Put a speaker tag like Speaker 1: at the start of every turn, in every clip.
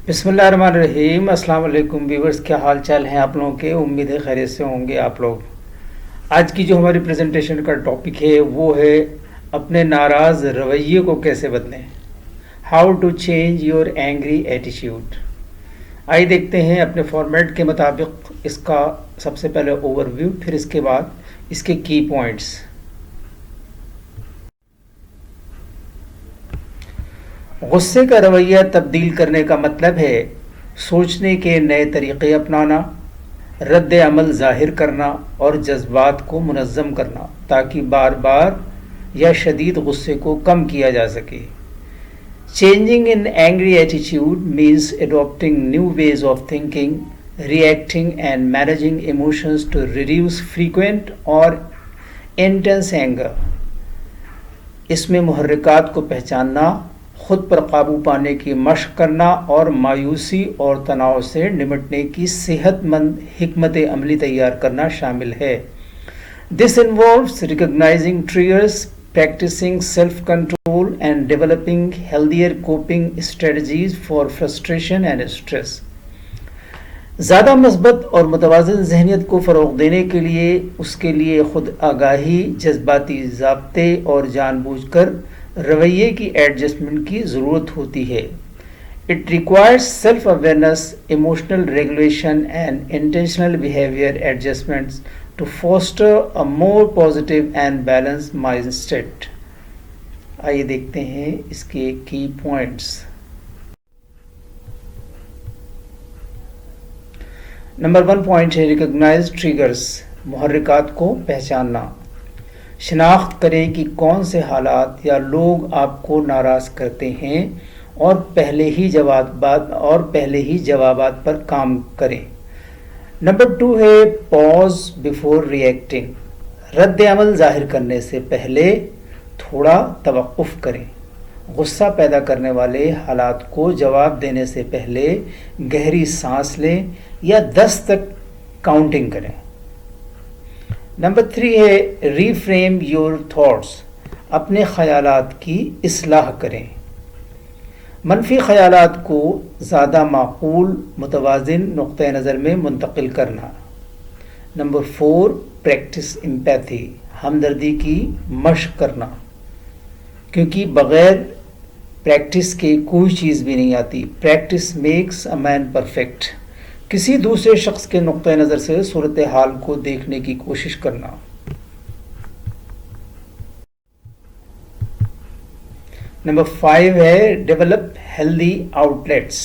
Speaker 1: بسم اللہ الرحمن الرحیم. السلام علیکم ویورز, کیا حال چال ہیں آپ لوگوں کے؟ امید ہے خیریت سے ہوں گے آپ لوگ. آج کی جو ہماری پریزنٹیشن کا ٹاپک ہے وہ ہے اپنے ناراض رویے کو کیسے بدلیں. How to change your angry attitude. آئیے دیکھتے ہیں اپنے فارمیٹ کے مطابق اس کا سب سے پہلے اوور ویو, پھر اس کے بعد اس کے کی پوائنٹس. غصے کا رویہ تبدیل کرنے کا مطلب ہے سوچنے کے نئے طریقے اپنانا, رد عمل ظاہر کرنا اور جذبات کو منظم کرنا تاکہ بار بار یا شدید غصے کو کم کیا جا سکے. Changing in angry attitude means adopting new ways of thinking, reacting and managing emotions to reduce frequent or intense anger. اس میں محرکات کو پہچاننا, خود پر قابو پانے کی مشق کرنا اور مایوسی اور تناؤ سے نمٹنے کی صحت مند حکمت عملی تیار کرنا شامل ہے. This involves recognizing triggers, practicing self-control and developing healthier coping strategies for frustration and stress. زیادہ مثبت اور متوازن ذہنیت کو فروغ دینے کے لیے اس کے لیے خود آگاہی, جذباتی ضابطے اور جان بوجھ کر رویے کی ایڈجسٹمنٹ کی ضرورت ہوتی ہے. It requires self-awareness, emotional regulation and intentional behavior adjustments to foster a more positive and balanced mindset. آئیے دیکھتے ہیں اس کے کی پوائنٹس. نمبر 1 پوائنٹ ہے ریکگنائز ٹریگرز. محرکات کو پہچاننا. شناخت کریں کہ کون سے حالات یا لوگ آپ کو ناراض کرتے ہیں اور پہلے ہی جوابات پر کام کریں. نمبر 2 ہے پاز بیفور ریئیکٹنگ. رد عمل ظاہر کرنے سے پہلے تھوڑا توقف کریں. غصہ پیدا کرنے والے حالات کو جواب دینے سے پہلے گہری سانس لیں یا 10 تک کاؤنٹنگ کریں. نمبر 3 ہے ری فریم یور تھاٹس. اپنے خیالات کی اصلاح کریں. منفی خیالات کو زیادہ معقول, متوازن نقطۂ نظر میں منتقل کرنا. Number 4 practice empathy. ہمدردی کی مشق کرنا, کیونکہ بغیر پریکٹس کے کوئی چیز بھی نہیں آتی. Practice makes a man perfect. کسی دوسرے شخص کے نقطۂ نظر سے صورتحال کو دیکھنے کی کوشش کرنا. نمبر 5 ہے ڈیولپ ہیلدی آؤٹ لیٹس.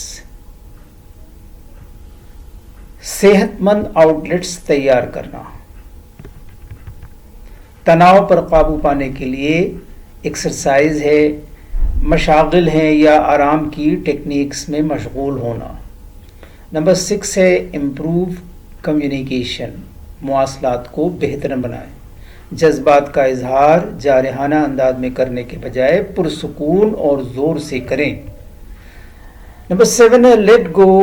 Speaker 1: صحت مند آؤٹ لیٹس تیار کرنا. تناؤ پر قابو پانے کے لیے ایکسرسائز ہے, مشاغل ہیں یا آرام کی ٹیکنیکس میں مشغول ہونا. نمبر 6 ہے امپروو کمیونیکیشن. مواصلات کو بہتر بنائیں. جذبات کا اظہار جارحانہ انداز میں کرنے کے بجائے پرسکون اور زور سے کریں. نمبر 7 ہے لیٹ گو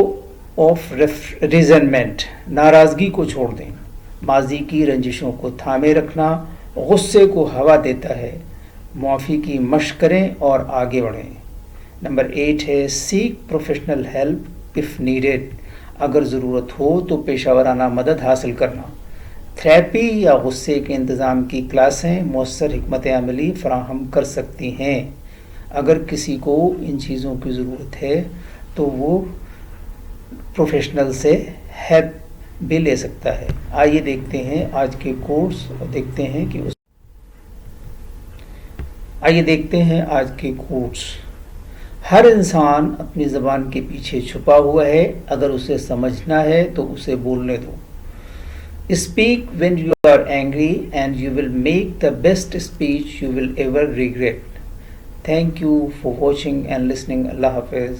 Speaker 1: آف ریزنمنٹ. ناراضگی کو چھوڑ دیں. ماضی کی رنجشوں کو تھامے رکھنا غصے کو ہوا دیتا ہے. معافی کی مشق کریں اور آگے بڑھیں. نمبر 8 ہے سیک پروفیشنل ہیلپ اف نیڈیڈ. اگر ضرورت ہو تو پیشہ ورانہ مدد حاصل کرنا. تھراپی یا غصے کے انتظام کی کلاسیں مؤثر حکمت عملی فراہم کر سکتی ہیں. اگر کسی کو ان چیزوں کی ضرورت ہے تو وہ پروفیشنل سے ہیلپ بھی لے سکتا ہے. آئیے دیکھتے ہیں آج کے کورس اور دیکھتے ہیں آج کے کورس. ہر انسان اپنی زبان کے پیچھے چھپا ہوا ہے. اگر اسے سمجھنا ہے تو اسے بولنے دو. Speak when you are angry and you will make the best speech you will ever regret. Thank you for watching and listening. Allah Hafiz.